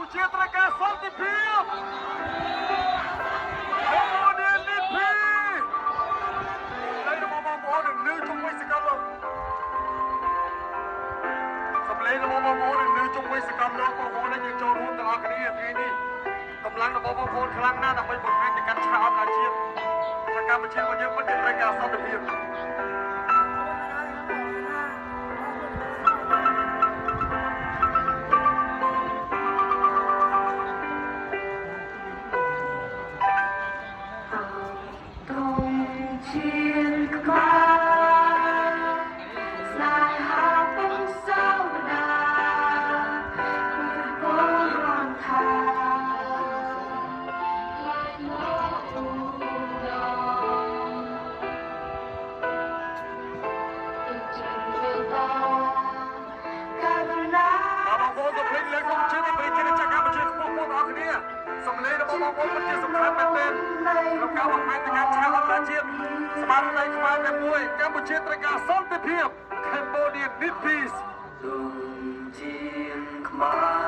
ពុជាត្រូវការសន្តិភាពកម្ពុជានេះពីហើយរបស់បងប្អូននឹងលើជុំវិញសកលលោកសម្លេងរបស់បងប្អូននឹងលើជុំវិញសកលលោកបងប្អូនយើងចូលរួមទាំងអស់គ្នាថ្ងៃនេះកម្លាំងរបស់បងប្អូនខ្លាំងណាស់ដើម្បីបង្ហាញទៅកាន់ឆាកអន្តរជាតិថាកម្ពុជារបស់យើងពិតជាត្រូវការសន្តិភាពសម្លេងរបស់បងប្អូនពិតជាសំខាន់មែនទែនក្នុងការបង្ហាញទៅកាន់ឆាកអន្តរជាតិស្មារតីខ្មែរតែមួយកម្ពុជាត្រូវការសន្តិភាព Cambodia need peace ជាខ្មែរ